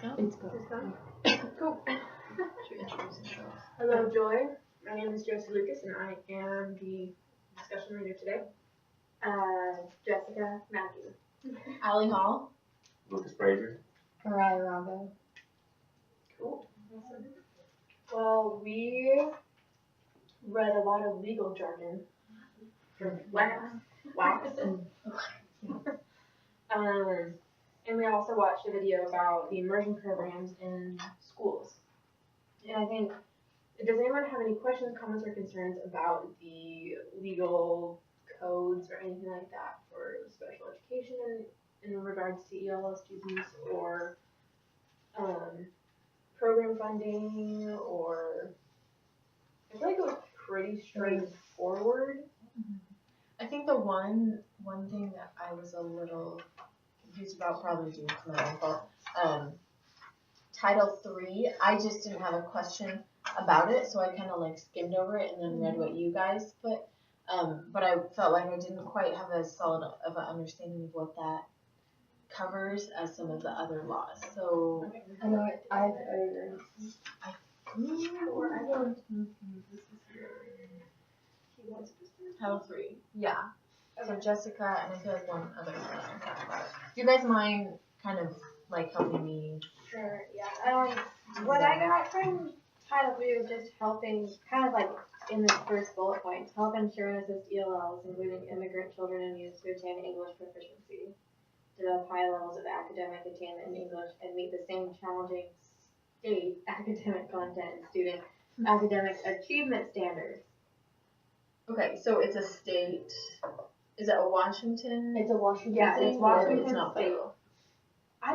Jessica. It's go. Cool. Should we introduce ourselves? Hello, Joy. My name is Josie Lucas, and I am the discussion leader today. Jessica Matthew. Allie Hall. Lucas Brazier. Mariah Rago. Cool. Well, we read a lot of legal jargon from wax, and we also watched a video about the immersion programs in schools. And I think, does anyone have any questions, comments, or concerns about the legal codes or anything like that for special education in regards to ELL students or program funding, or I feel like it was pretty straightforward. I think the one thing that I was a little confused about, probably due to my own fault, Title III, I just didn't have a question about it, so I kind of like skimmed over it and then read what you guys put. But I felt like I didn't quite have as solid of an understanding of what that covers as some of the other laws. So I know I Title III, yeah. So Jessica and I feel like one other person talked about it. Do you guys mind kind of like helping me? Sure, yeah. What I got from Title III was just helping, kind of like in the first bullet point, to help ensure and assist ELLs, including immigrant children and youth, to attain English proficiency, develop high levels of academic attainment in English, and meet the same challenging state academic content and student academic achievement standards. Okay, so it's a state. Is it a Washington? It's a Washington. Yeah, State, it's Washington It's not State. federal. I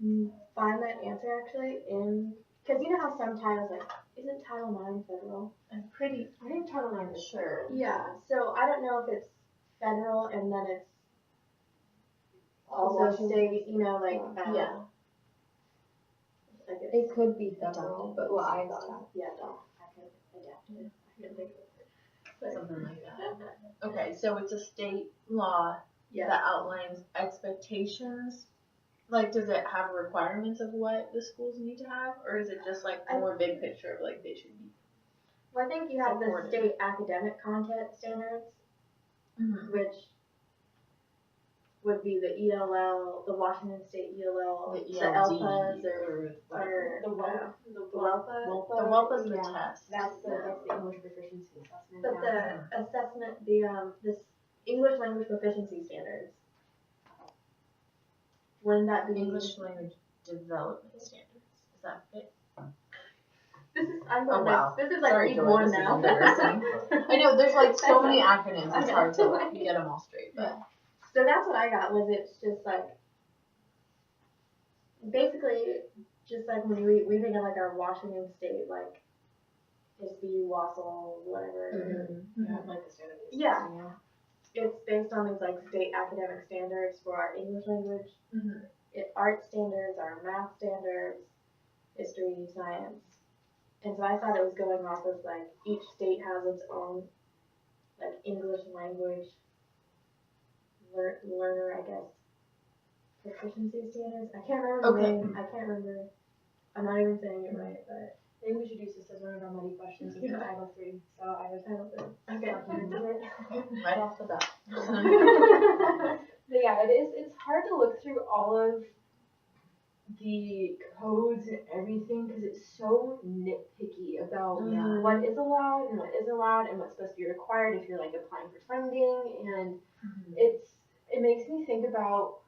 didn't find that answer actually in, because you know how some titles, like, isn't Title IX federal? I'm I think Title IX is sure. Yeah, so I don't know if it's federal and then it's also Washington. state, you know, like, Yeah. like it could be federal, but what I got. yeah, I can adapt it. I can think of it. Something like that. Okay, so it's a state law Yeah. that outlines expectations. Like, does it have requirements of what the schools need to have, or is it just like a more big picture of like they should be? Well, I think you have the supported? state academic content standards, which would be the ELL, the Washington State ELL, The the ELD ELPAs, or or the WELP. the WELPA. the WELPA's the Yeah. test. That's the English proficiency assessment. But the assessment, this English language proficiency standards, wouldn't that be English language development standards. Is that it? This is I'm Oh going wow. this is like Sorry, week Joy, one this is now. embarrassing. I know there's like so many acronyms. It's hard to like get them all straight, but. So that's what I got. Was it's just like basically just like when we think of like our Washington State, like SB, Wassel, whatever. Yeah, like the standard. Yeah. It's based on these like state academic standards for our English language, art standards, our math standards, history, science. And so I thought it was going off of like each state has its own like English language learner, I guess, proficiency standards. I can't remember the name. I can't remember. I'm not even saying it right, but I think we should use this as one of our muddy questions in Title III. So I was Title III. Okay. Right off the bat. But yeah, it's hard to look through all of the codes and everything because it's so nitpicky about what is allowed and what isn't allowed and what's supposed to be required if you're like applying for funding, and it makes me think about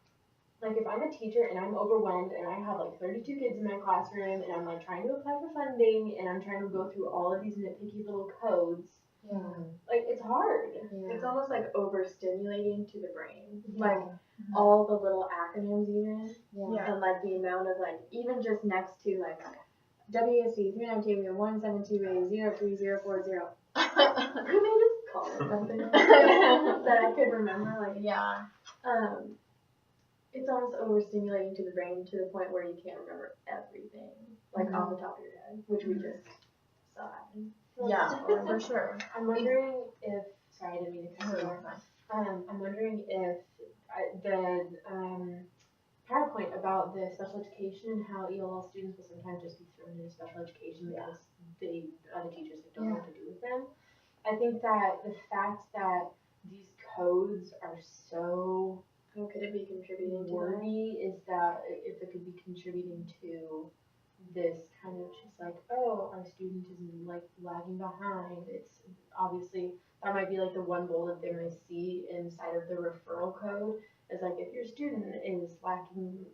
like if I'm a teacher and I'm overwhelmed and I have like 32 kids in my classroom and I'm like trying to apply for funding and I'm trying to go through all of these nitpicky little codes. Yeah. Like it's hard. It's almost like overstimulating to the brain. Like all the little acronyms even. Yeah. And like the amount of like even just next to like WSC 392.172A03040. You may just call it something that I could remember. Like Yeah. it's almost overstimulating to the brain to the point where you can't remember everything, like off the top of your head, which we just saw happen. Yeah, for sure. I'm wondering if, sorry, I didn't mean to cut you No, off. you're fine. I'm wondering if the PowerPoint about the special education and how ELL students will sometimes just be thrown into special education because the teachers don't know what to do with them. I think that the fact that these codes are so How could it be contributing to that? wordy is that if it could be contributing to this kind of just like, oh, our student is like lagging behind. It's obviously that might be like the one bullet thing I see inside of the referral code is like if your student is lacking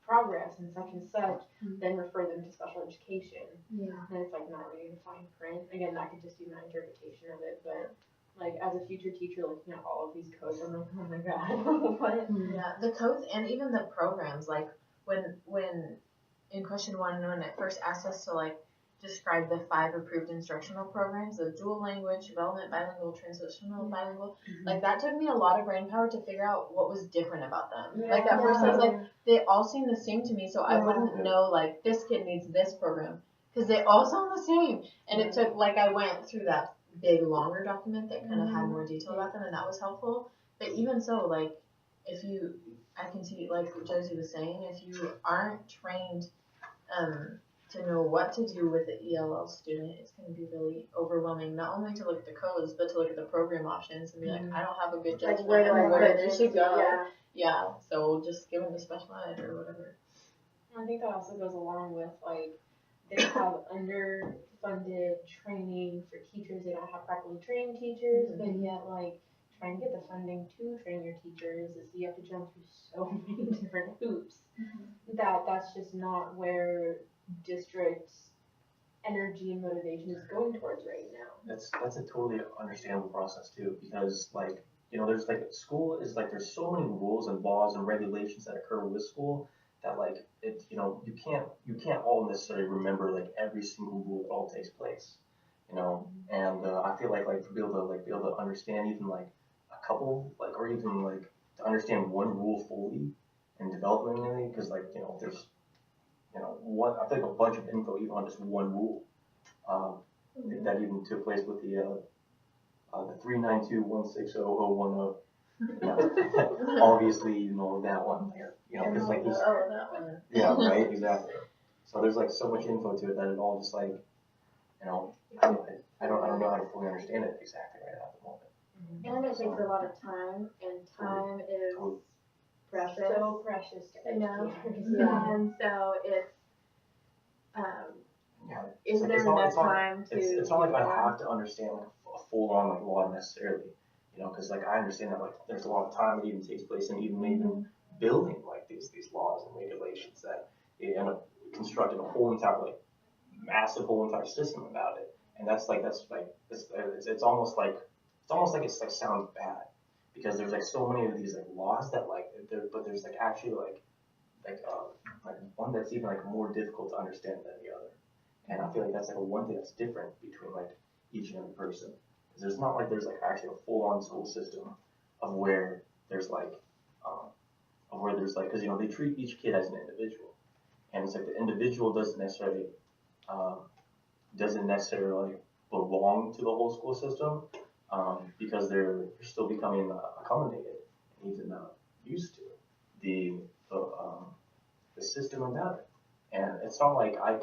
progress in such and such, then refer them to special education. Yeah. And it's like not really in fine print. Again, that could just be my interpretation of it, but like as a future teacher looking at all of these codes, I'm like, oh my god, what? Yeah, the codes and even the programs, like when in question 1, when it first asked us to like describe the 5 approved instructional programs, the dual language, development bilingual, transitional bilingual, like that took me a lot of brain power to figure out what was different about them. Like at first I was like, they all seem the same to me, so I wouldn't know like this kid needs this program because they all sound the same. And it took like I went through that big longer document that kind of had more detail about them, and that was helpful. But even so, like if you, I can see like Josie was saying, if you aren't trained to know what to do with the ELL student, it's going to be really overwhelming, not only to look at the codes, but to look at the program options and be like, I don't have a good judgment Like on where they should go. Yeah. Yeah, so just give them a special ed or whatever. I think that also goes along with like they have underfunded training for teachers. They don't have properly trained teachers, but yet like trying to get the funding to train your teachers is you have to jump through so many different hoops that's just not where district's energy and motivation is going towards right now. That's a totally understandable process too, because like, you know, there's like school is like there's so many rules and laws and regulations that occur with school that like it, you know, you can't all necessarily remember like every single rule that all takes place, you know. And I feel like to be able to understand even like a couple like or even like to understand one rule fully and developmentally, because like, you know, there's, you know, I think a bunch of info even on just one rule that even took place with the 392.160.010. Obviously, you know that one there. You know, because like that one. yeah, right, exactly. So there's like so much info to it that it all just like, you know, I don't know how to fully understand it exactly right at the moment. And it takes a lot of time, and time is precious. So precious to educators. Yeah. And so it's is there enough time to? It's not like I have to understand like a full on like law necessarily, you know, because like I understand that like there's a lot of time that even takes place in even building like these laws and regulations that they end up constructing a whole entire like massive whole entire system about it, and it's almost like it's like sounds bad because there's like so many of these like laws that like but there's like actually like one that's even like more difficult to understand than the other. And I feel like that's like one thing that's different between like each and every person. Because there's not like there's like actually a full-on school system of where there's like because you know they treat each kid as an individual, and it's like the individual doesn't necessarily belong to the whole school system because they're still becoming accommodated and even used to the system about it. And it's not like I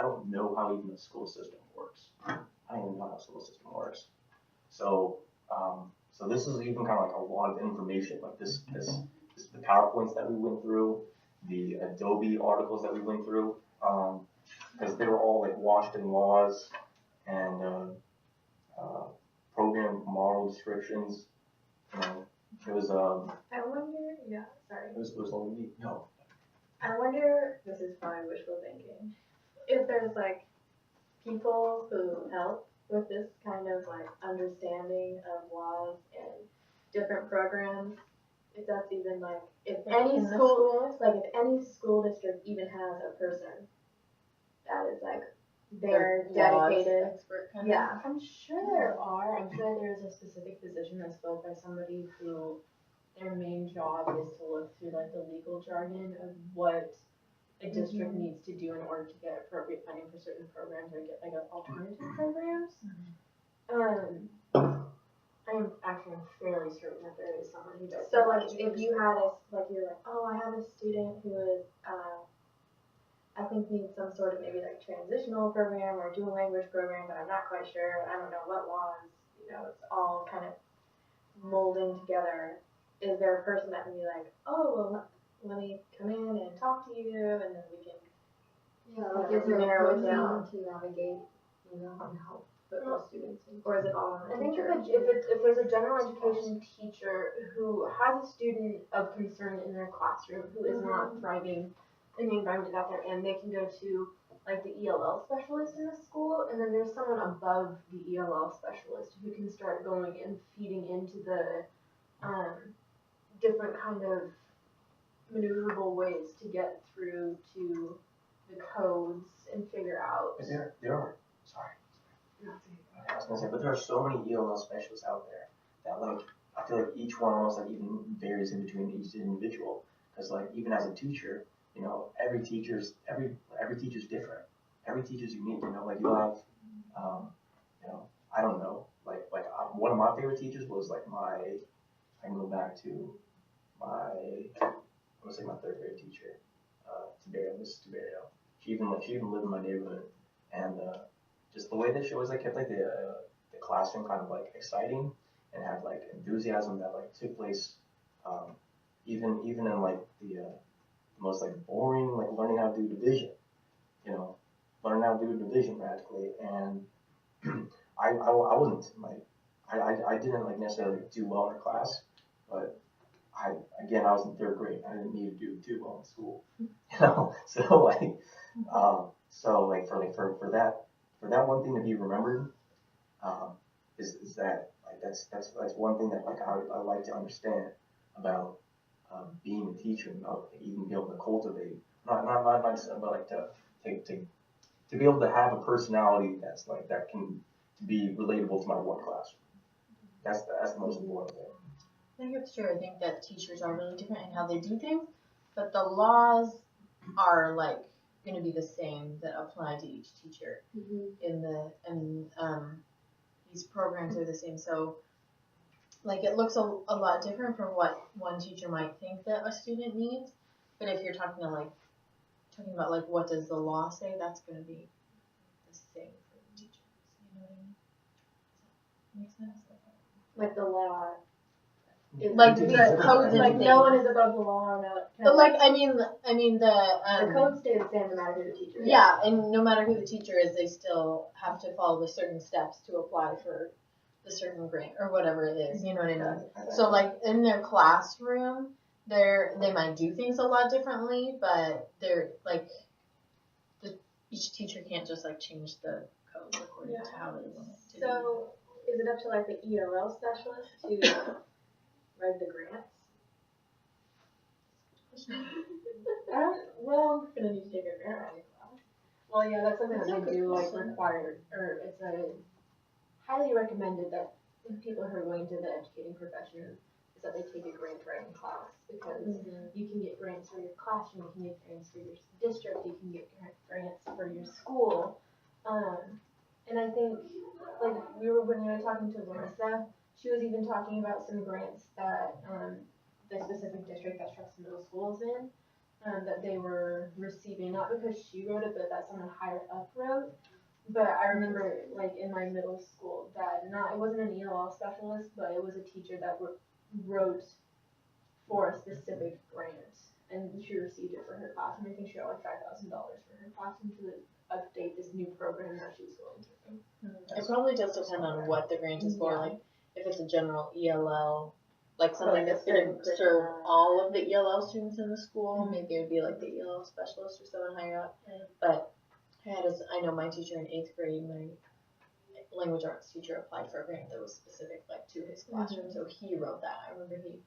don't know how even the school system works. I don't even know how the school system works. So this is even kind of like a lot of information, like this the PowerPoints that we went through, the Adobe articles that we went through, because they were all like washed in laws and program model descriptions. You know, it was I wonder. Yeah. Sorry. it was only no. I wonder. This is probably wishful thinking. If there's like people who help with this kind of like understanding of laws and different programs, if that's even like if any school, like if any school district even has a person that is like they're dedicated Expert kind yeah. I'm sure there are. I'm sure there's a specific position that's filled by somebody who their main job is to look through like the legal jargon of what a district needs to do in order to get appropriate funding for certain programs or get like alternative programs. I'm fairly certain that there is someone who does. So like if you had you're like, oh, I have a student who is I think needs some sort of maybe like transitional program or dual language program, but I'm not quite sure. I don't know what laws, it's all kind of molding together. Is there a person that can be like, oh, well, let me come in and talk to you, and then we can Like, is there narrow a it down? person to navigate, and help put those students in? Or is it all on the I think teacher? if there's a general education teacher who has a student of concern in their classroom who is not thriving in the environment out there, and they can go to like the ELL specialist in the school, and then there's someone above the ELL specialist who can start going and feeding into the different kind of maneuverable ways to get through to the codes and figure out. But there are, sorry. I was gonna say, but there are so many ELL specialists out there that like, I feel like each one almost like even varies in between each individual. Cause like, even as a teacher, every teacher's different. Every teacher's unique, like you'll have, I don't know, one of my favorite teachers was like I can go back to I'm gonna say my third grade teacher, Tiberio, Mrs. Tiberio. She even lived in my neighborhood, and just the way that she always like kept like the classroom kind of like exciting and had like enthusiasm that like took place, even in like the most like boring like learning how to do division, learning how to do division practically, and I wasn't like I didn't like necessarily do well in class, but I was in third grade. I didn't need to do too well in school, So like for that one thing to be remembered, is that like that's one thing that like I like to understand about being a teacher, and about even be able to cultivate not just but like to be able to have a personality that's like that can be relatable to my work classroom. That's the most important thing. I think it's true. I think that teachers are really different in how they do things, but the laws are like going to be the same that apply to each teacher these programs are the same. So like it looks a lot different from what one teacher might think that a student needs, but if you're talking about like what does the law say, that's going to be the same for the teachers. You know what I mean? Does that make sense? Like the law. Like the codes and like things. no one is above the law. But like I mean the codes stay the same no matter who the teacher is. Yeah, and no matter who the teacher is, they still have to follow the certain steps to apply for the certain grant or whatever it is. You know what I mean? So like in their classroom, they might do things a lot differently, but they're like each teacher can't just like change the code according to how they want it to. So is it up to like the ELL specialist to write the grants? Well, I'm gonna need to take a grant writing class. Well, yeah, that's something that they do like required, or it's a highly recommended that people who are going into the educating profession is that they take a grant writing class, because you can get grants for your classroom, you can get grants for your district, you can get grants for your school, and I think like when we were talking to Larissa, she was even talking about some grants that the specific district that Truxton Middle School is in. That they were receiving, not because she wrote it, but that someone higher up wrote. But I remember, like, in my middle school, that it wasn't an ELL specialist, but it was a teacher that wrote for a specific grant, and she received it for her class, and I think she got like $5,000 for her class to update this new program that she was going through. It probably does depend on what the grant is for, like, if it's a general ELL, like something that's going to serve all of the ELL students in the school, maybe it would be like the ELL specialist or someone higher up. But I know my teacher in 8th grade, my language arts teacher applied for a grant that was specific like to his classroom, so he wrote that. I remember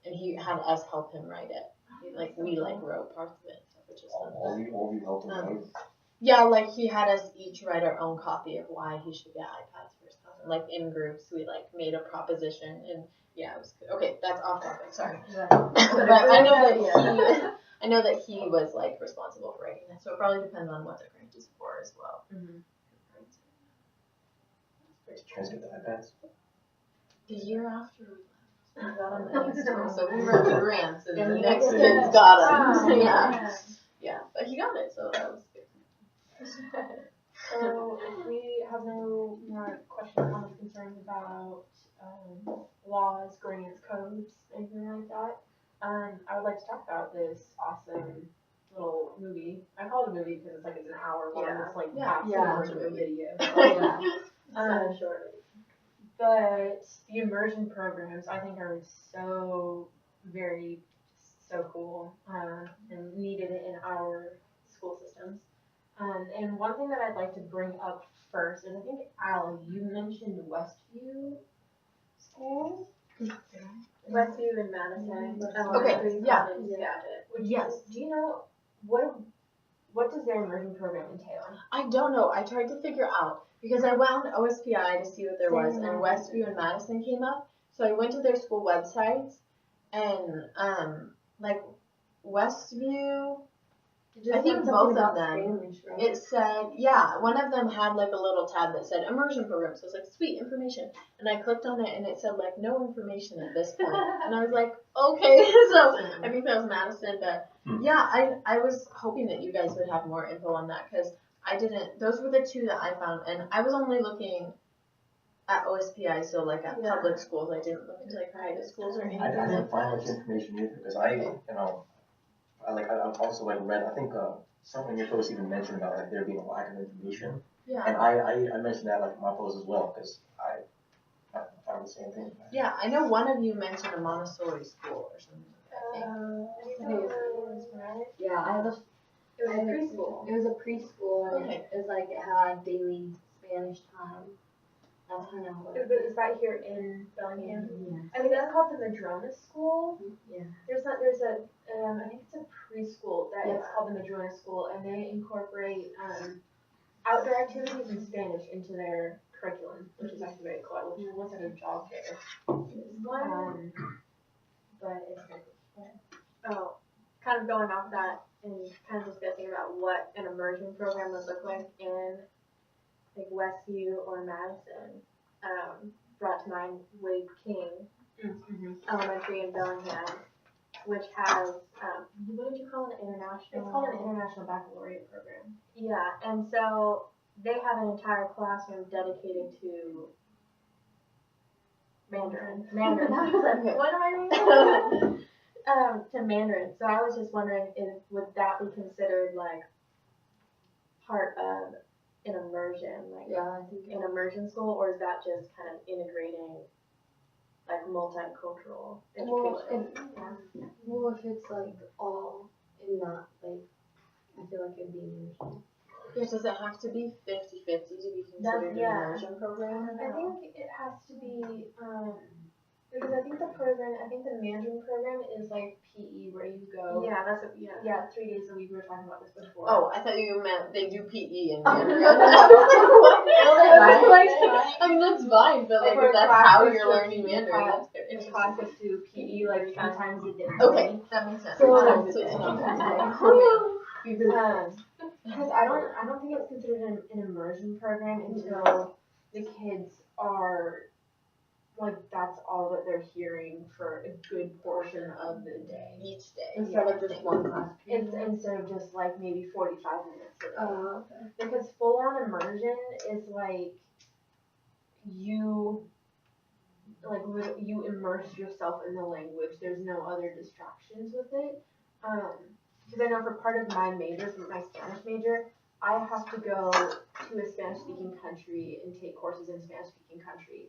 he had us help him write it. We wrote parts of it, which is all you helped him write. Yeah, like he had us each write our own copy of why he should get iPads for his class. And like in groups, we like made a proposition, and yeah, it was good. Okay, that's off topic. Sorry, but I know that he was like responsible for writing that, so it probably depends on what the grant is for as well. To transmit the iPads. The year after we left, we got him Oh. the Easter, so we wrote the grants, and And the you next did kid's it. got Oh, him. yeah. Yeah, but he got it, so that was good. So if we have no more questions, comments, concerns about laws, grants, codes, anything like that, I would like to talk about this awesome little movie. I call it a movie because it's an hour long. Yeah. It's like Yeah. half Yeah. version of a video. Yeah. Um, short. But the immersion programs I think are so cool and needed in our school systems. And one thing that I'd like to bring up first is I think Al, you mentioned Westview School. Westview and Madison. Okay, yeah. Do you know what does their immersion program entail? I don't know. I tried to figure out because I wound OSPI to see what there was, Same and here. Westview and Madison came up. So I went to their school websites, and like Westview, I think both of them. Spanish, right? It said, yeah, one of them had like a little tab that said immersion program. So I was like, sweet information. And I clicked on it and it said like no information at this point. And I was like, okay. So I think that was Madison, but yeah, I was hoping that you guys would have more info on that because I didn't, those were the two that I found. And I was only looking at OSPI, so like at public schools. I didn't look into like private schools or anything I like didn't find that. much information either because I also like read, I think some of your posts even mentioned about like there being a lack of information. Yeah. And I mentioned that like in my post as well because I found the same thing. Yeah, I know one of you mentioned a Montessori school or something like that, I think. Yeah, I have a. It was I a have preschool. It was a preschool, and Okay. it was like it had daily Spanish time. That's kind of what. Is that here in Bellingham? Yeah. I think that's called the Madrona School. Yeah. There's a I think it's a preschool that is called the Madrona School, and they incorporate outdoor activities in Spanish into their curriculum, which is actually very cool. I wish I could job there. But it's very cool. Oh, kind of going off that and kind of discussing about what an immersion program would look like in like Westview or Madison. Brought to mind Wade King Elementary in Bellingham, which has what did you call it? International. It's called an International Baccalaureate Program. Yeah, and so they have an entire classroom dedicated to Mandarin. What am I reading? To Mandarin. So I was just wondering would that be considered like part of an immersion, like Yeah, I think an immersion school, or is that just kind of integrating like multicultural education? well, if it's like all in that, like, I feel like it'd be immersion. Yeah, does it have to be 50-50 to be considered an yeah. immersion program? I think it has to be, because I think the Mandarin program is like PE where you go. Yeah, that's 3 days a week. We were talking about this before. Oh, I thought you meant they do PE in Oh. Mandarin. Like, I mean, that's fine, but like for if that's classes how you're to learning Mandarin, that's good. in classes to PE like 3 times a day. Okay, that makes sense. So, So it's not because I don't think it's considered an immersion program until the kids are like that's all that they're hearing for a good portion of the day. each day. Instead of just one class. Instead of just like maybe 45 minutes a day. Oh, okay. Because full on immersion is like you immerse yourself in the language. There's no other distractions with it. Because I know for part of my major, for my Spanish major, I have to go to a Spanish speaking country and take courses in Spanish speaking country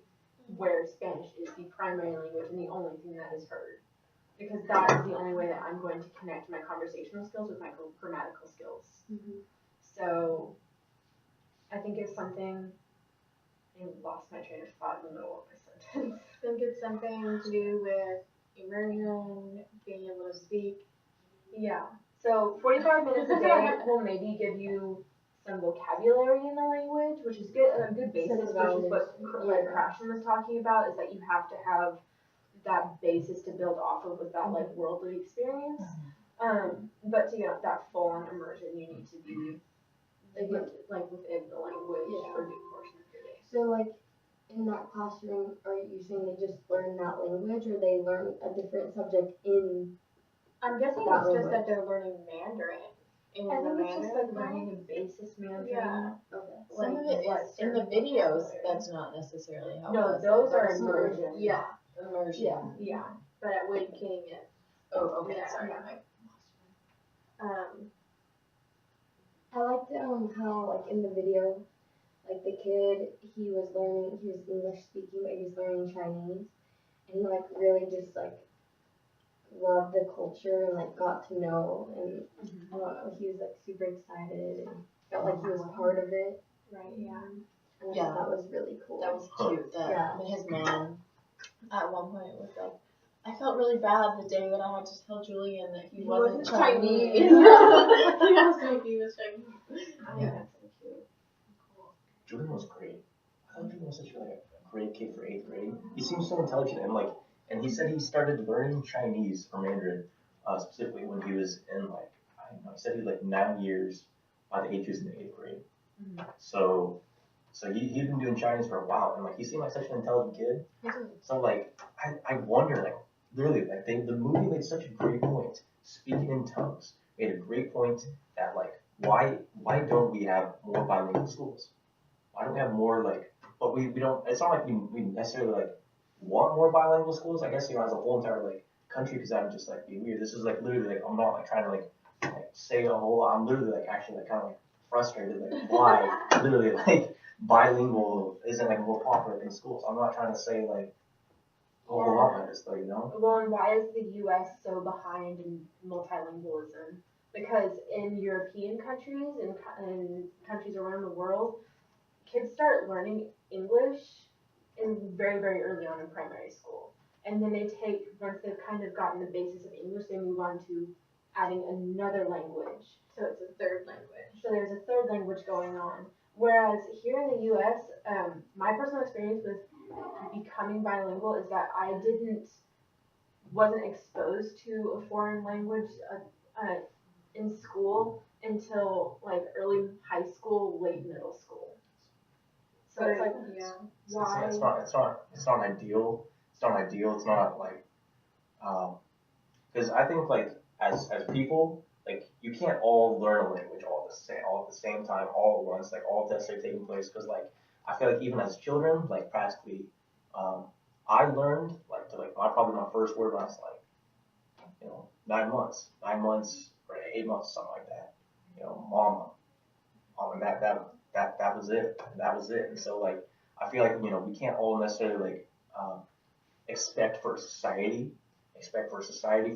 where Spanish is the primary language and the only thing that is heard. Because that is the only way that I'm going to connect my conversational skills with my grammatical skills. Mm-hmm. So I think it's something, I lost my train of thought in the middle of my sentence. I think it's something to do with immersion, being able to speak. Yeah. So 45 minutes a day will maybe give you some vocabulary in the language, which is good, a good basis, which is what like Krashen was talking about, is that you have to have that basis to build off of with that like worldly experience. But to get that full on immersion, you need to be like within the language for a good portion of your day. So like, in that classroom, are you saying they just learn that language, or they learn a different subject in? I'm guessing That it's just language. that they're learning Mandarin. I think it's just like learning a basis Mandarin. Yeah. Okay. Some of it is in the videos. That's not necessarily how. it No, was. those are That's immersion. Yeah, immersion. Yeah, but at Wade King, it's Oh, okay. Yeah, Sorry. yeah. I liked how like in the video, like the kid he was English speaking, but he was learning Chinese, and he like really just like loved the culture and like got to know, and I don't know, he was like super excited and felt like he was part of it. right, yeah. And I Yeah. thought that was really cool. That was cute. That Yeah. his mom at one point was like, I felt really bad the day that I had to tell Julian that he wasn't Chinese. He asked me if he was Chinese. Yeah. That's so cute. Jordan was great. I thought Jordan was such like a great kid for 8th grade. He seems so intelligent and he said he started learning Chinese or Mandarin specifically when he was in like, I don't know, he said he was like 9 years by the age he was in the 8th grade. So he'd been doing Chinese for a while, and like he seemed like such an intelligent kid. So like I wonder, like literally, like the movie made such a great point. Speaking in tongues made a great point that like why don't we have more bilingual schools? Why don't we have more like? But we don't. It's not like we necessarily like want more bilingual schools. I guess as a whole entire like country, because that would just like be weird. This is like literally like I'm not like trying to like say a whole lot. I'm literally like actually like kind of like frustrated like why literally like bilingual isn't like more popular in schools. I'm not trying to say like a whole lot like this though, you know? Well, and why is the U.S. so behind in multilingualism? Because in European countries and countries around the world, kids start learning English very, very early on in primary school. And then once they've kind of gotten the basis of English, they move on to adding another language. So it's a third language. So there's a third language going on. Whereas here in the U.S., my personal experience with becoming bilingual is that I wasn't exposed to a foreign language in school until like early high school, late middle school. So it's like, why? It's not ideal. It's not ideal. It's not like, because I think like as people, like you can't all learn a language all at the same time, all at once, like all tests are taking place. Because like I feel like even as children, like practically, I learned like probably my first word when I was like, 9 months or 8 months, something like that. Mama, and that was it. That was it. And so like I feel like we can't all necessarily like expect for society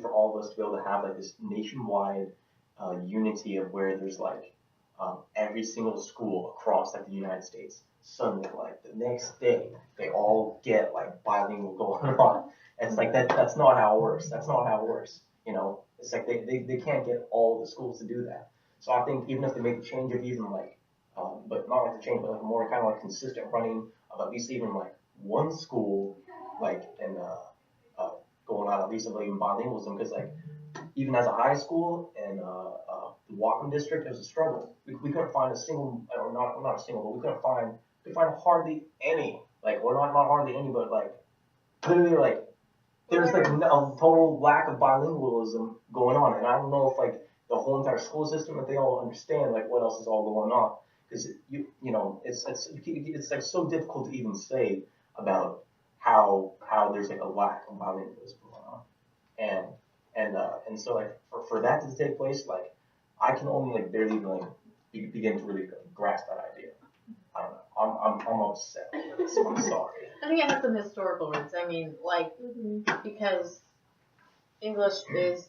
for all of us to be able to have like this nationwide unity of where there's like every single school across like the United States suddenly like the next day they all get like bilingual going on. And it's like that's not how it works. That's not how it works. It's like they can't get all the schools to do that. So I think even if they make the change of even like but not like the change, but like more kind of like consistent running of at least even like one school like in going on at least of even bilingualism, because like even as a high school in the Whatcom district, it was a struggle. We couldn't find a single, or not a single, but we couldn't find hardly any. Like, well, not hardly any, but like literally like there's like a total lack of bilingualism going on, and I don't know if like the whole entire school system, if they all understand like what else is all going on, because it's like so difficult to even say about how there's like a lack of bilingualism going on, and so like for that to take place, like I can only like barely even like begin to really grasp that idea. I don't know. I'm upset. I'm sorry. I think it has some historical roots. I mean, like, because English is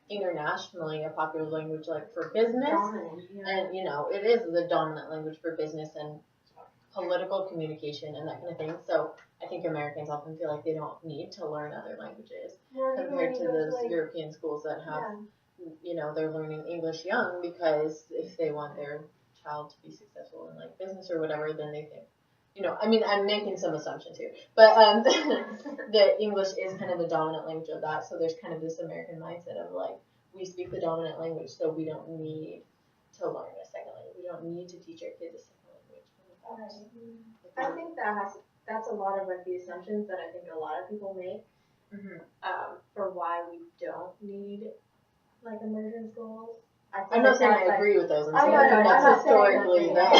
internationally a popular language, like for business, and it is the dominant language for business and political communication and that kind of thing. So I think Americans often feel like they don't need to learn other languages compared to those European schools that have, they're learning English young, because if they want their child to be successful in like business or whatever, then they think, I mean, I'm making some assumptions here, but the English is kind of the dominant language of that. So there's kind of this American mindset of like, we speak the dominant language, so we don't need to learn a second language. We don't need to teach our kids a second language. I think that that's a lot of like the assumptions that I think a lot of people make for why we don't need like immersion schools. I'm not saying I agree with those. I'm saying I think that's historically that.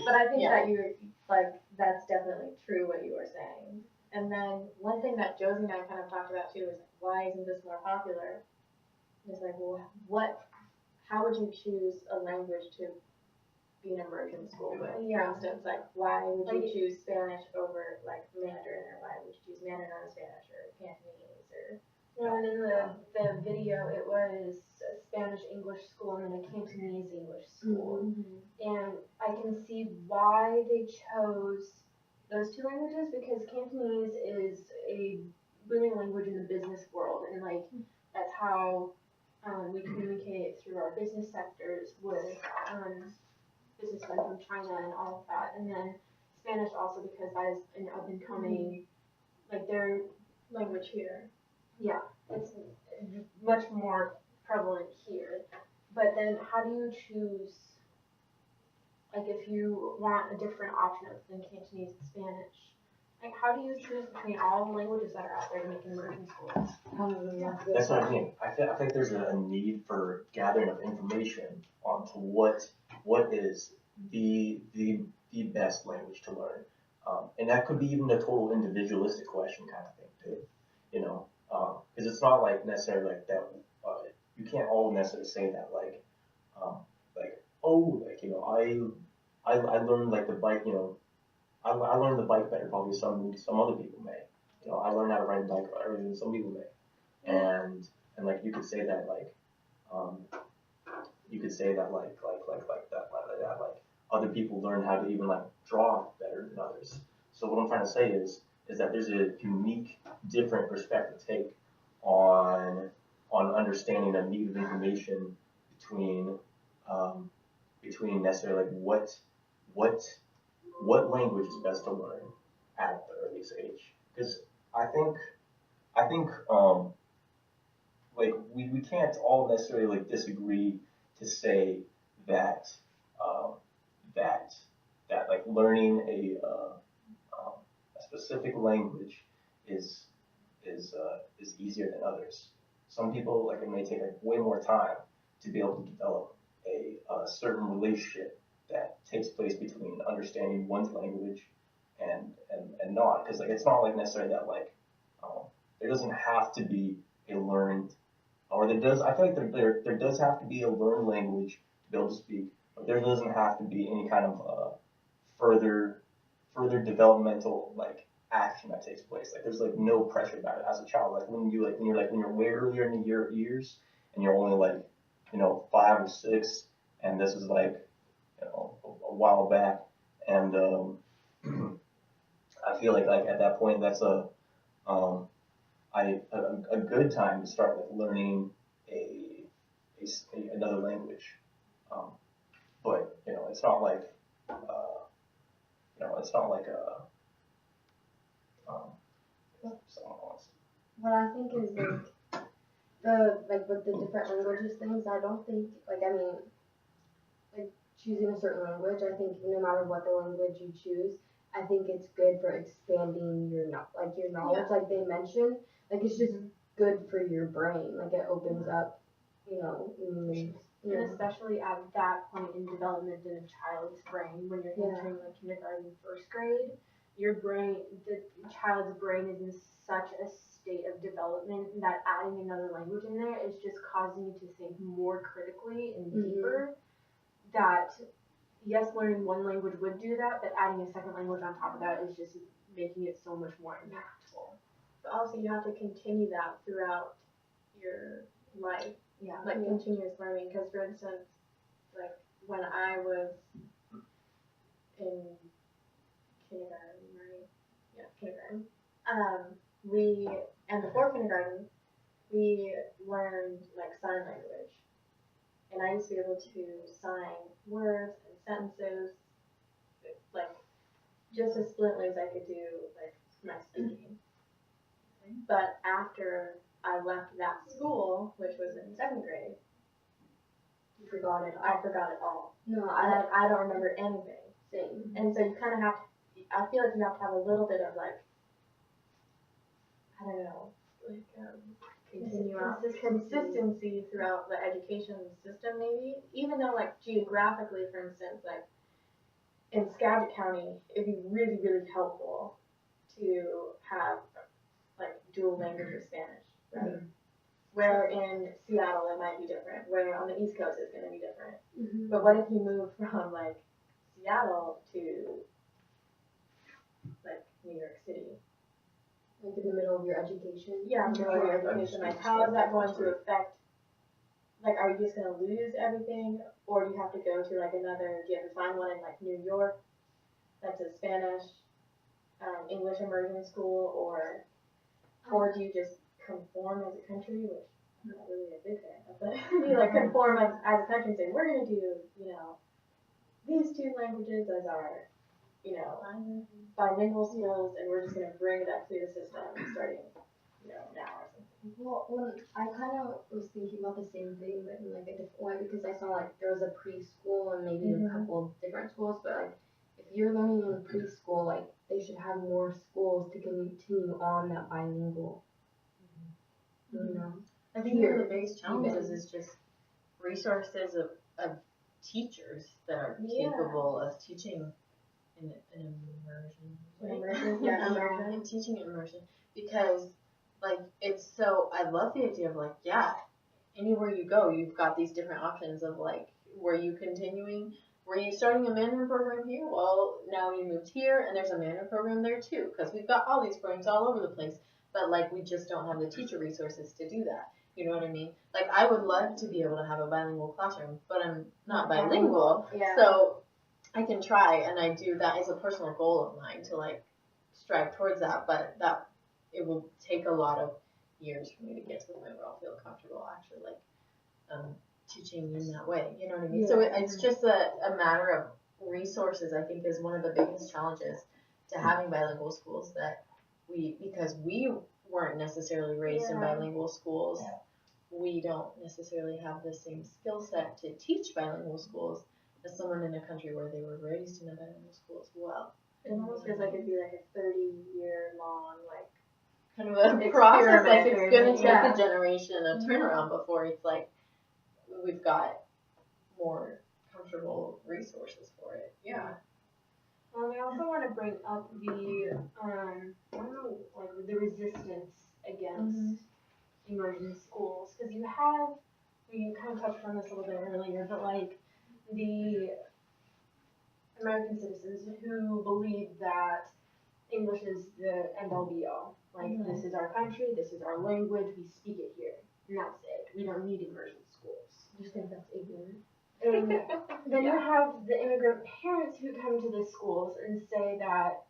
But I think that you like that's definitely true what you were saying. And then one thing that Josie and I kind of talked about too is why isn't this more popular? It's like, well, how would you choose a language to be an immersion school with? For instance, like why would you choose Spanish over like Mandarin, or why would you choose Mandarin on Spanish or Cantonese or? And in the video, it was a Spanish English school and then a Cantonese English school, and I can see why they chose those two languages, because Cantonese is a booming language in the business world, and like that's how we communicate through our business sectors with businessmen from China and all of that. And then Spanish also, because that is an up and coming, like their language here. Yeah, it's much more prevalent here. But then how do you choose, like if you want a different option other than Cantonese and Spanish, like how do you choose between all the languages that are out there to make immersion schools? That's what I mean. I think there's a need for gathering of information onto what is the best language to learn. And that could be even a total individualistic question kind of thing too, you know, because it's not like necessarily like that. You can't all necessarily say that like oh, like, you know, I learned like the bike, you know, I learned the bike better probably some other people may, you know, I learned how to ride a bike better than some people may, and like you could say that like like other people learn how to even like draw better than others. So what I'm trying to say is that there's a unique, different perspective take on understanding a need of information between necessarily like what language is best to learn at the earliest age. Because I think like we can't all necessarily like disagree to say that that like learning a specific language is easier than others. Some people, like, it may take like way more time to be able to develop a certain relationship that takes place between understanding one's language and not, because like it's not like necessarily that like there doesn't have to be a learned, or there does. I feel like there does have to be a learned language to be able to speak, but there doesn't have to be any kind of further developmental like action that takes place. Like there's like no pressure about it as a child. Like when you're way earlier in the years and you're only like, you know, 5 or 6, and this is like, you know, a while back, and I feel like at that point that's a good time to start like learning another language. But you know, it's not like someone else. What I think is like with the different languages things, I don't think like choosing a certain language, I think no matter what the language you choose, I think it's good for expanding your knowledge. Yeah. Like they mentioned, like it's just good for your brain. Like it opens up, you know. And especially at that point in development in a child's brain, when you're entering like kindergarten, first grade, the child's brain is in such a state of development that adding another language in there is just causing you to think more critically and deeper. That yes, learning one language would do that, but adding a second language on top of that is just making it so much more impactful. But also you have to continue that throughout your life. Yeah. Like continuous learning, because for instance, like when I was in kindergarten, right? Yeah, kindergarten. Before kindergarten, we learned like sign language. And I used to be able to sign words and sentences, like just as fluently as I could do like my speaking. But after I left that school, which was in 2nd grade, I forgot it all. No, I don't remember anything. Same. And so you kind of have to, I feel like you have to have a little bit of like, I don't know, like consistency throughout the education system maybe, even though like geographically, for instance, like in Skagit County, it'd be really, really helpful to have like dual language of Spanish, right? Mm-hmm. Where in Seattle it might be different, where on the East Coast it's going to be different. Mm-hmm. But what if you move from like Seattle to like New York City? Like in the middle of your education? Yeah, in the middle of your education. Like how is that going to affect, like are you just going to lose everything? Or do you have to go to like another, do you have to find one in like New York that's a Spanish, English immersion school, or do you just conform as a country, which I'm not really a big fan of, but you like conform as a country and say, we're going to do, you know, these two languages as our, you know, bilingual schools, and we're just going to bring it up through the system starting, you know, now or something. Well, when I kind of was thinking about the same thing, but in like a different way, because I saw like there was a preschool and maybe a couple of different schools, but like if you're learning in preschool, like they should have more schools to continue on that bilingual. You know, I think one of the biggest challenges is just resources of teachers that are capable of teaching in immersion. Right? Immersion. And teaching immersion, because like it's so, I love the idea of like, yeah, anywhere you go, you've got these different options of like, were you starting a Mandarin program here? Well, now you moved here, and there's a Mandarin program there too, because we've got all these programs all over the place, but like we just don't have the teacher resources to do that. You know what I mean? Like I would love to be able to have a bilingual classroom, but I'm not bilingual, so I can try, and I do. That is a personal goal of mine to like strive towards that, but that it will take a lot of years for me to get to the point where I'll feel comfortable actually like teaching in that way. You know what I mean? Yeah. So it's just a matter of resources. I think is one of the biggest challenges to having bilingual schools, that because we weren't necessarily raised in bilingual schools, we don't necessarily have the same skill set to teach bilingual schools as someone in a country where they were raised in a bilingual school as well. It almost feels like it'd be like a 30-year long, like, kind of a process. Like it's going to take a generation of turnaround before it's like we've got more comfortable resources for it. Yeah. Well, I also want to bring up the, I don't know, like the resistance against immersion schools, because you kind of touched on this a little bit earlier, but like the American citizens who believe that English is the end all be all. Like this is our country, this is our language, we speak it here, and that's it. We don't need immersion schools. I just think that's ignorant. And then you have the immigrant parents who come to the schools and say that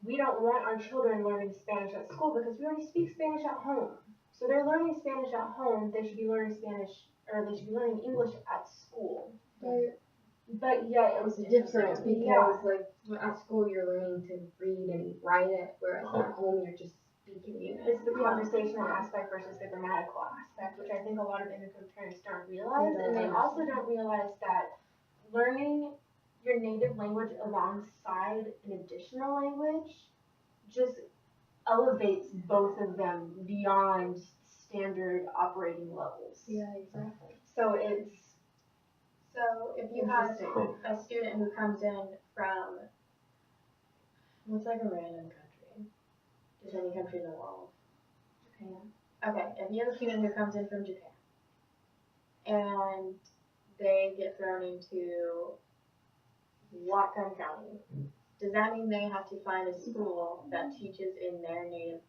we don't want our children learning Spanish at school because we already speak Spanish at home. So they're learning Spanish at home, they should be learning English at school. But yeah, it was different because like at school you're learning to read and write it, whereas at home you're just speaking it. It's the conversational aspect versus the grammatical aspect, which I think a lot of immigrant parents don't realize, and they also don't realize that learning your native language alongside an additional language just elevates both of them beyond standard operating levels. Yeah, exactly. So if you have a student who comes in from, what's like a random country? Just any country in the world. Japan. Okay, if you have a student who comes in from Japan and they get thrown into Whatcom County, does that mean they have to find a school that teaches in their native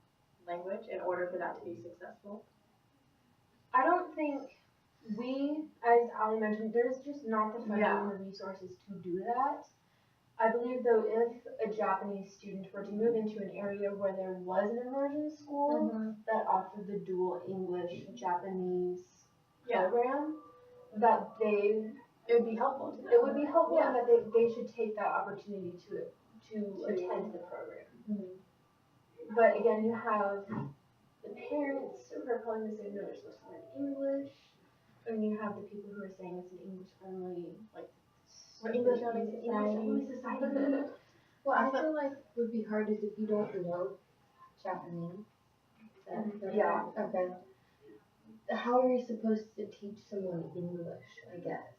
language in order for that to be successful? I don't think as Ali mentioned, there's just not the funding and the resources to do that. I believe though, if a Japanese student were to move into an area where there was an immersion school that offered the dual English-Japanese program, that it would be helpful to them. It would be helpful, and that they should take that opportunity to attend the program. But again, you have the parents who are calling to say, no, they're supposed to learn English. And you have the people who are saying it's an English-only, like, English-only society. Well, I feel like would be hard is if you don't know Japanese. Yeah. Okay. How are you supposed to teach someone English? I guess.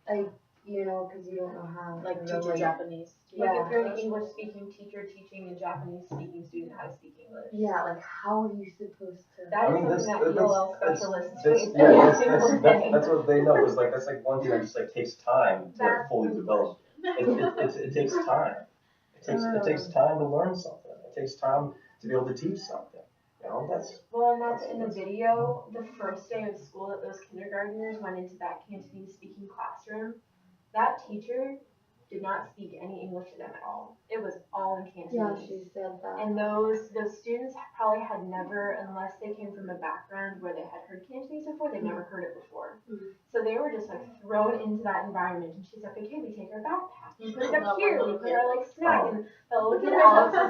Like, you know, because you don't know how. Like you know, teach a Japanese. Like Yeah. if you're an English speaking teacher teaching a Japanese speaking student how to speak English. Yeah, like how are you supposed to? That is I mean, something that ELL specialists face yeah, every that's, single that's, day. that's what they know, because like, that's like one thing that just like takes time to like That's fully the develop. It takes time. It takes time to learn something. It takes time to be able to teach something. You know, that's. Well, and that's in the video, the first day of school that those kindergartners went into that Cantonese speaking classroom, that teacher did not speak any English to them at all. It was all in Cantonese. Yeah, she said that. And those students probably had never, unless they came from a background where they had heard Cantonese before, they never heard it before. Mhm. So they were just like thrown into that environment. And she's like, okay, we take our backpack, we put it up here, we put our like snack, and they'll look at Alex and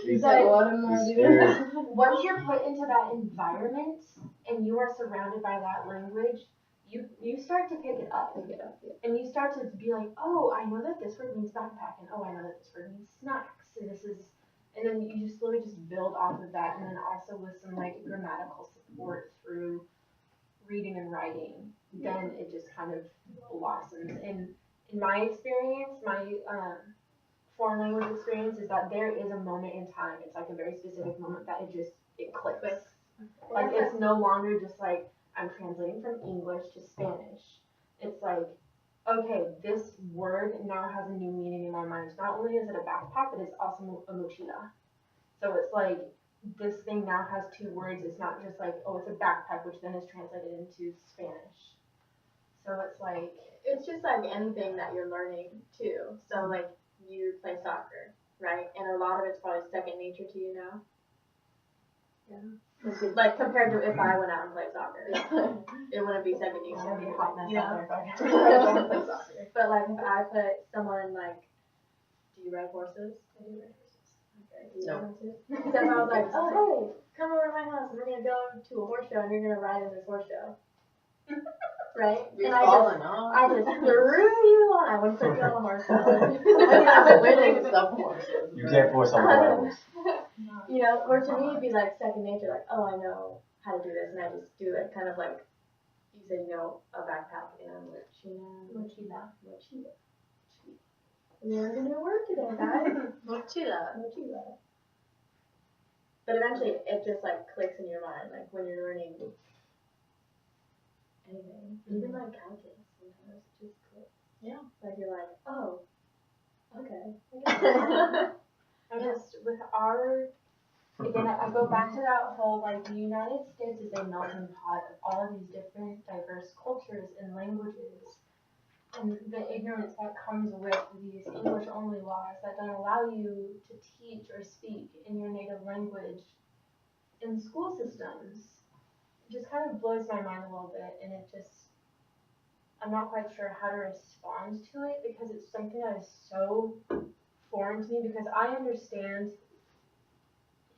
He's like, what am I doing? once you're put into that environment and you are surrounded by that language, you start to pick it up. Pick it up, yeah. And you start to be like, oh, I know that this word means backpack, and oh, I know that this word means snacks, and this is, and then you slowly just build off of that, and then also with some like grammatical support through reading and writing, then it just kind of blossoms. And in my experience, my foreign language experience is that there is a moment in time. It's like a very specific moment that it clicks. Like it's no longer just like I'm translating from English to Spanish. It's like, okay, this word now has a new meaning in my mind. Not only is it a backpack, but it's also a mochila. So it's like this thing now has two words. It's not just like, oh, it's a backpack, which then is translated into Spanish. So it's like, it's just like anything that you're learning too. So like you play soccer, right? And a lot of it's probably second nature to you now. Yeah. Like compared to if I went out and played soccer, it wouldn't be second it's nature. gonna be a hot mess Yeah. out there if I don't play soccer. But like if I put someone like, do you ride horses? I do ride horses. Okay. Do you No. want to? So if I was like, oh hey, come over to my house and we're gonna go to a horse show and you're gonna ride in this horse show. Right? You're And falling I off. just threw you on. I wouldn't put you on a horse. I mean, I'm winning some horses. You can't force someone to ride a horse. You know, or to me it'd be like second nature, like, oh, I know how to do this, and I just do it. Kind of like you said, you know, a backpack and mochila. We learned a new word today, guys. Mochila. Mochila. But eventually, it just like clicks in your mind, like when you're learning anything, even like calculus. Sometimes it just clicks. Yeah. Like you're like, oh, okay. I just, with our, again, I go back to that whole, like, the United States is a melting pot of all of these different diverse cultures and languages. And the ignorance that comes with these English-only laws that don't allow you to teach or speak in your native language in school systems, it just kind of blows my mind a little bit, and it just, I'm not quite sure how to respond to it, because it's something that is so foreign to me, because I understand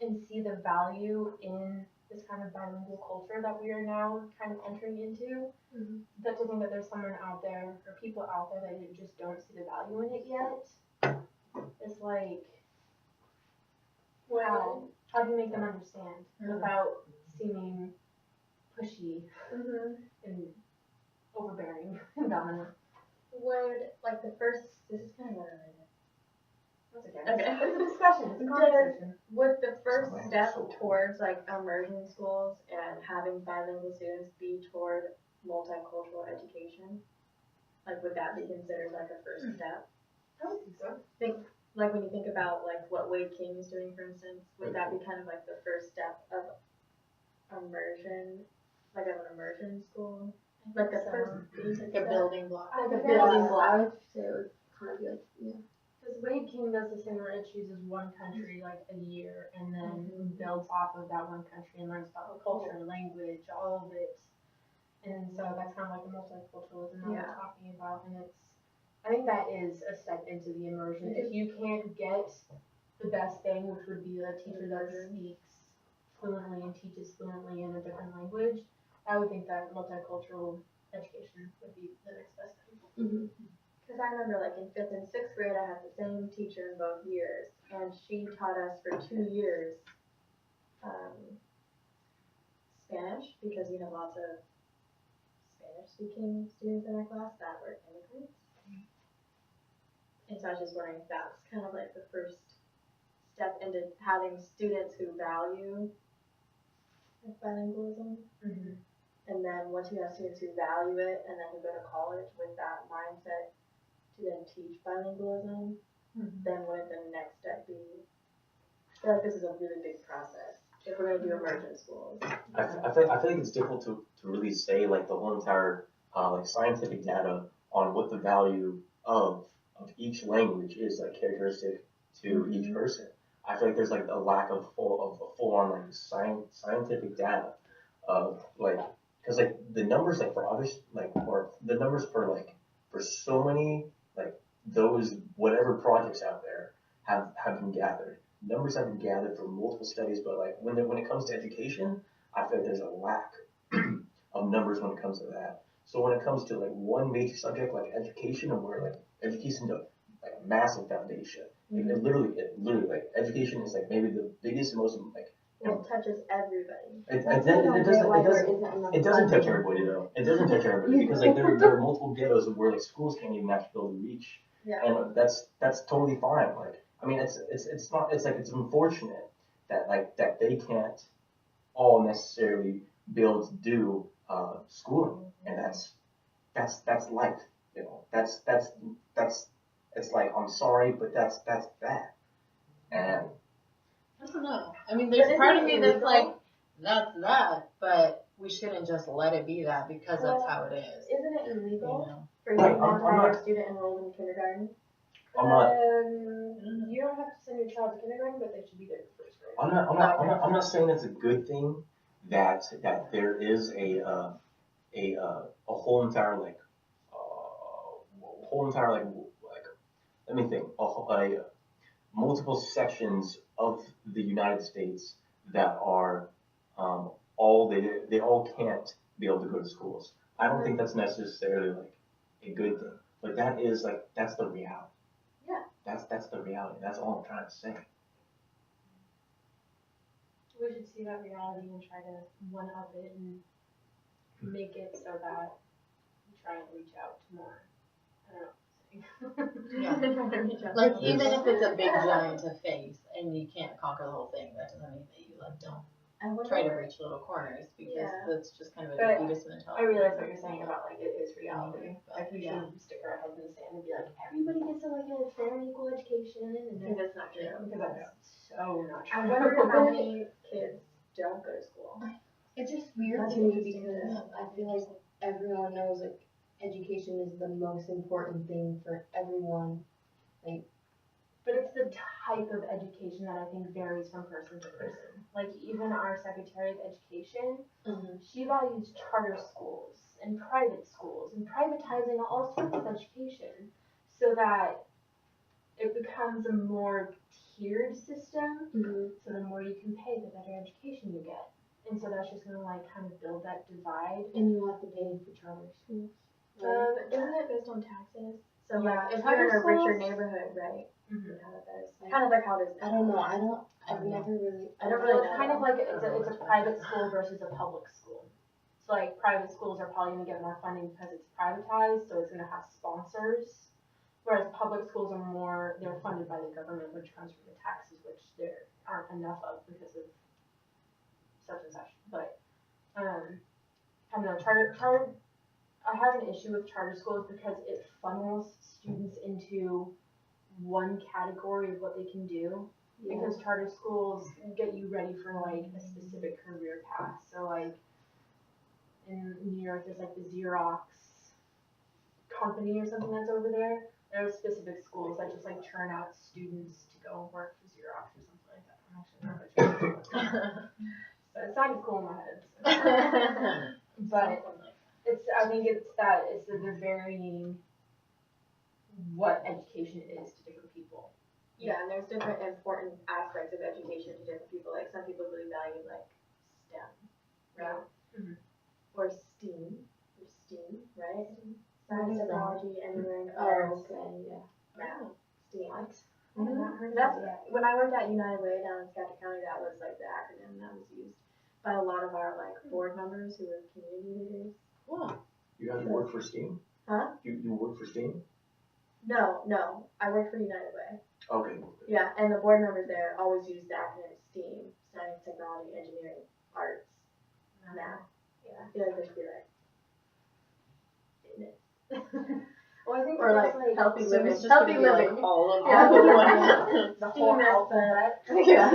and see the value in this kind of bilingual culture that we are now kind of entering into. Mhm. But to think that there's someone out there or people out there that just don't see the value in it yet, it's like, wow, how do you make them understand without seeming pushy and overbearing and dominant? Would like the first? This is kind of unrelated. That's okay. Okay. It's a discussion. It's a conversation. Would the first step towards like immersion schools and having bilingual students be toward multicultural education? Like, would that be considered like a first step? I don't think so. Like when you think about like what Wade King is doing, for instance, would that be kind of like the first step of immersion, like of an immersion school? Like the first basic Like a step? building block. Like a Yeah. building I block. would say it would kind of be like, yeah. Because Wade King does the same where it chooses one country like a year and then builds off of that one country and learns about the culture, language, all of it. And so that's kind of like the multiculturalism that we're talking about. And I think that is a step into the immersion. If you can't get the best thing, which would be a teacher that speaks fluently and teaches fluently in a different language, I would think that multicultural education would be the next best thing. Mm-hmm. Because I remember, like, in 5th and 6th grade, I had the same teacher in both years, and she taught us for 2 years Spanish, because we had lots of Spanish-speaking students in our class that were immigrants. And so I was just wondering if that's kind of like the first step into having students who value like bilingualism. Mm-hmm. And then once you have students who value it and then who go to college with that mindset to then teach bilingualism, then would the next step be? I feel like this is a really big process if we're gonna do immersion schools. I feel like it's difficult to really say like the whole entire like scientific data on what the value of each language is like characteristic to each person. I feel like there's like a lack of full on like scientific data of like, because like the numbers like for others like, or the numbers for like for so many like those whatever projects out there have been gathered. Numbers have been gathered from multiple studies, but like when it comes to education, I feel like there's a lack of numbers when it comes to that. So when it comes to like one major subject like education, and where like education is like a massive foundation. It literally like education is like maybe the biggest and most like. It touches everybody. It doesn't touch everybody though. It doesn't touch everybody because like there are multiple ghettos where like schools can't even actually be able to reach. Yeah. And that's totally fine. Like I mean it's not, it's like it's unfortunate that like that they can't all necessarily be able to do schooling, and that's life, you know. That's it's like I'm sorry, but that's that. And I don't know. I mean, there's part of me that's like, that's that, but we shouldn't just let it be that because that's how it is. Isn't it illegal You know? for you to not have a student enrolled in kindergarten? I'm not. You don't have to send your child to kindergarten, but they should be there for first grade. I'm not saying it's a good thing that there is a whole entire like let me think, multiple sections of the United States that are they all can't be able to go to schools. I don't think that's necessarily like a good thing, but that is like that's the reality. Yeah. That's the reality. That's all I'm trying to say. We should see that reality and try to one-up it and make it so that we try and reach out to more. I don't know. Like even if it's a big giant to face and you can't conquer the whole thing, that doesn't mean that you like don't try to reach little corners, because that's just kind of a defeatist mentality. I realize what you're saying about like it is reality. Like we shouldn't stick our heads in the sand and be like everybody gets like a fair and equal education, and Because it's not true. because that's so not true. I wonder how many kids don't go to school. It's just weird to me because I feel like everyone knows like education is the most important thing for everyone. But it's the type of education that I think varies from person to person. Like even our Secretary of Education, she values charter schools and private schools and privatizing all sorts of education so that it becomes a more tiered system. So the more you can pay, the better education you get. And so that's just gonna like kind of build that divide. And you have to pay for charter schools. Isn't it based on taxes? So Yeah, like if charter you're in a richer schools- neighborhood, right? Mm-hmm. Kind of like how it is. I don't know. I've never really. I don't really It's kind of like it's a private school versus a public school. So like private schools are probably gonna get more funding because it's privatized, so it's gonna have sponsors. Whereas public schools are more, they're funded by the government, which comes from the taxes, which there aren't enough of because of such and such. But I don't know, I have an issue with charter schools because it funnels students into one category of what they can do. Because charter schools get you ready for like a specific career path. So like in New York, there's like the Xerox company or something that's over there. There are specific schools that just like churn out students to go and work for Xerox or something like that. I'm actually not sure. So it sounded cool in my head. So. But I think it's that they're varying what education is to different people. Yeah, and there's different important aspects of education to different people. Like some people really value like STEM, right? Mm-hmm. Or STEAM, right? Science, technology, engineering, Oh, arts, okay, yeah. math, STEAM. I have not heard of That's that. when I worked at United Way down in Skagit County. That was like the acronym that was used by a lot of our like board members who were community leaders. Cool. You guys work for STEAM? Huh? You work for STEAM? No, I worked for United Way. Okay. Yeah, and the board members there always used the acronym STEAM: science, technology, engineering, arts, math. Yeah, I feel like there should be like fitness. Well, I think Or there's like healthy living. It's just Healthy gonna be living. like all of Yeah. them. the whole STEAM alphabet. Yeah.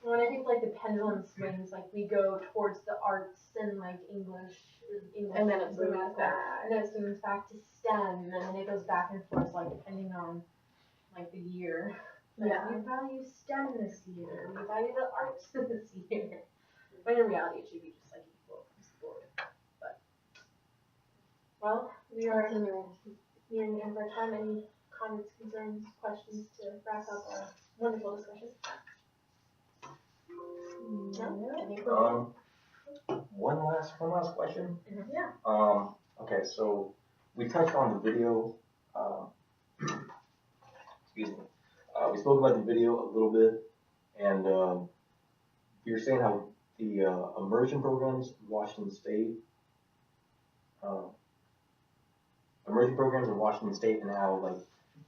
When I think like the pendulum swings, like we go towards the arts and like English, And then it swings swings back. and then it swings back to STEM, and then it goes back and forth, like depending on like the year. Like, Yeah. we value STEM this year. We value the arts this year. But in reality, it should be just like equal across the board. But well, we are nearing the end of our time. Any comments, concerns, questions to wrap up our wonderful discussion? No? I think we're One last question. Yeah. Okay, so we touched on the video. Excuse me. We spoke about the video a little bit, and you were saying how the immersion programs in Washington State, and how like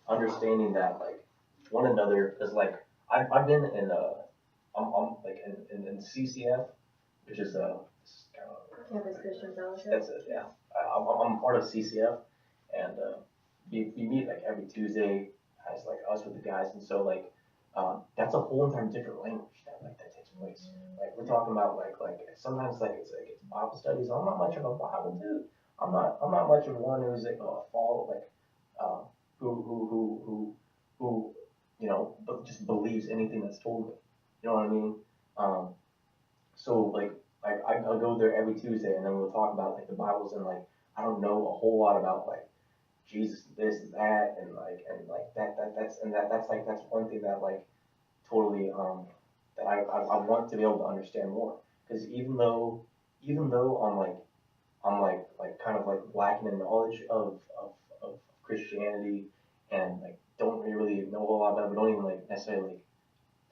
understanding that like one another, because like I've been in I'm like in CCF, which is Campus Christian Fellowship. that's it, yeah. I'm part of CCF, and we meet like every Tuesday as like us with the guys, and so like that's a whole entire different language that takes place. Like we're talking about like sometimes like it's Bible studies. I'm not much of a Bible dude. I'm not much of one who's like follow like who you know but just believes anything that's told me. You know what I mean? So like I'll go there every Tuesday, and then we'll talk about like the Bibles, and like I don't know a whole lot about like Jesus this and that, and that's one thing that like totally that I want to be able to understand more, because even though I'm like kind of like lacking in knowledge of Christianity, and like don't really know a lot about it, but don't even like necessarily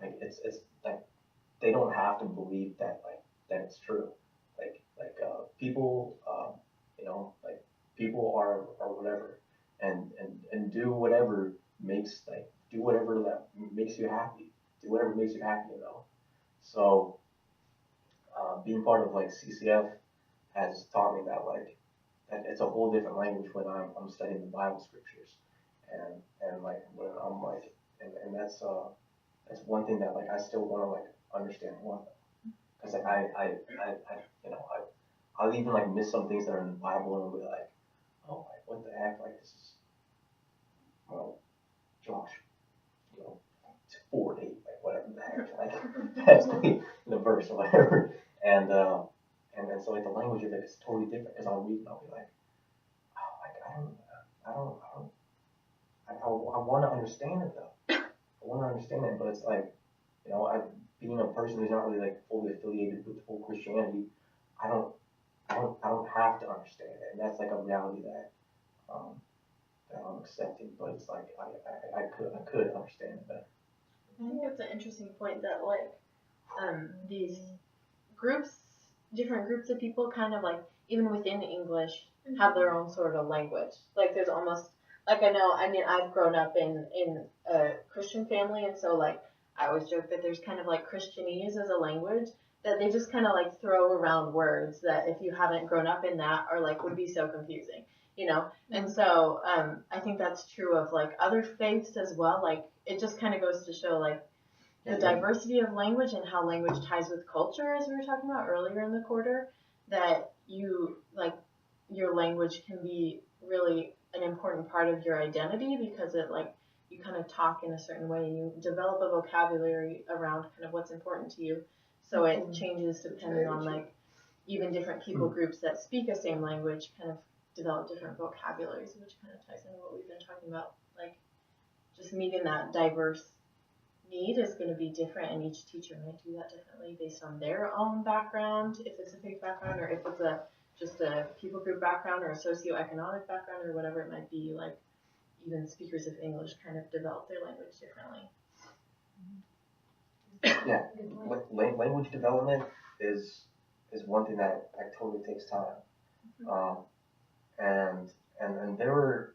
like it's like they don't have to believe that it's true. People, you know, like people are whatever, and do whatever that makes you happy. Do whatever makes you happy, you know. So being part of like CCF has taught me that like that it's a whole different language when I'm studying the Bible scriptures, and like when I'm like and that's one thing that like I still want to like understand more, because like I you know I'll even like miss some things that are in the Bible, and I'll be like, oh, like what the heck, like this is, well, Josh, you know, it's 4-8, like whatever the heck, like that's the verse or whatever, and then so like the language of it is totally different, because I'll read and I'll be like, oh, like I want to understand it though. I want to understand it, but it's like, you know, being a person who's not really like fully affiliated with full Christianity, I don't have to understand it, and that's like a reality that I'm accepting. But it's like I could understand it better. I think it's an interesting point that like these different groups of people kind of like even within English have their own sort of language. Like there's almost like I mean I've grown up in a Christian family, and so like I always joke that there's kind of like Christianese as a language that they just kind of like throw around words that if you haven't grown up in that are like would be so confusing, you know? And so I think that's true of like other faiths as well. Like it just kind of goes to show like the diversity of language and how language ties with culture, as we were talking about earlier in the quarter, that you like your language can be really an important part of your identity, because it like you kind of talk in a certain way and you develop a vocabulary around kind of what's important to you. So it changes depending on like even different people groups that speak a same language kind of develop different vocabularies, which kind of ties into what we've been talking about. Like just meeting that diverse need is going to be different, and each teacher might do that differently based on their own background, if it's a faith background, or if it's just a people group background or a socioeconomic background or whatever it might be, like even speakers of English kind of develop their language differently. Yeah, language development is one thing that totally takes time. And there were,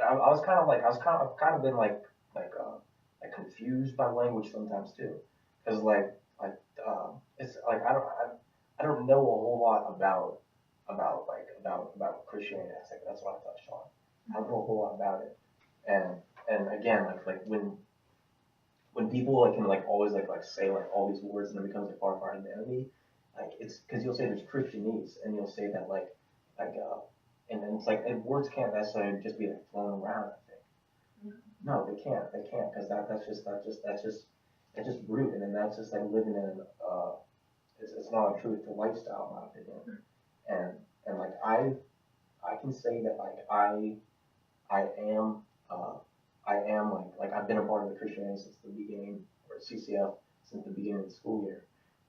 I was kind of like, I've kind of been like confused by language sometimes too, because it's like I don't know a whole lot about Christianity. That's what I touched on. I don't know a whole lot about it, and again like when people like can like always like say like all these words and it becomes like part of our identity, like it's because you'll say there's Christianese and you'll say that and then it's like and words can't necessarily just be like thrown around. I think no, they can't because that's just root and then that's just like living in it's not a true lifestyle in my opinion. And like I can say that like I am like I've been a part of the Christianity since the beginning, or CCF since the beginning of the school year,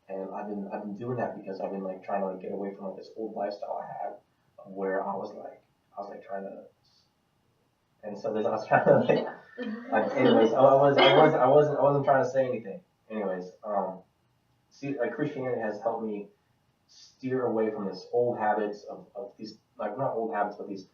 and I've been doing that because I've been like trying to like get away from like this old lifestyle I had, where I was like trying to, and so I was trying to like anyways I wasn't trying to say anything. Anyways, see like Christianity has helped me steer away from this old habits of these like not old habits but these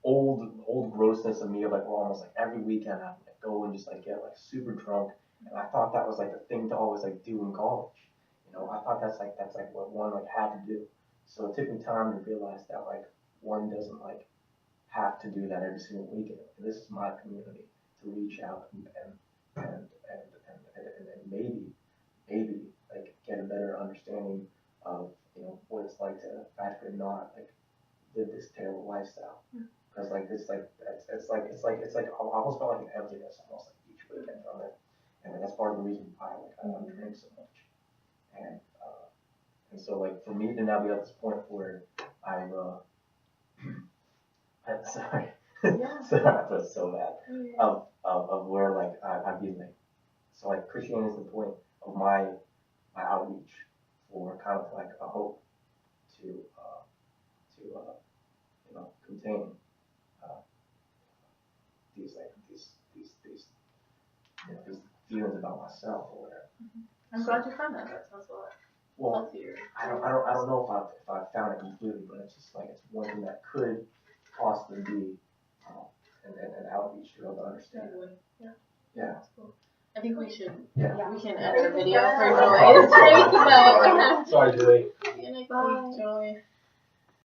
old grossness of me of like well, almost like every weekend I would like go and just like get like super drunk, and I thought that was like the thing to always like do in college. You know, I thought that's like what one like had to do. So it took me time to realize that like one doesn't like have to do that every single weekend. This is my community to reach out and maybe like get a better understanding of what it's like to actually not like live this terrible lifestyle. Because like it's like I almost felt like an emptiness almost like each weekend from it, and that's part of the reason why like I don't drink so much, and so like for me to now be at this point where I'm sorry sorry that was so bad of where like I've been like so like Christianity is the point of my outreach for kind of like a hope to contain these feelings about myself or whatever. I'm glad you found that. That sounds a lot healthier. I don't know if I found it completely, but it's just like it's one thing that could possibly be an outreach to be able to understand. Yeah. That's cool. I think we should. Yeah. We can edit a video for Joy. Sorry, Julie. See you next week, Joy.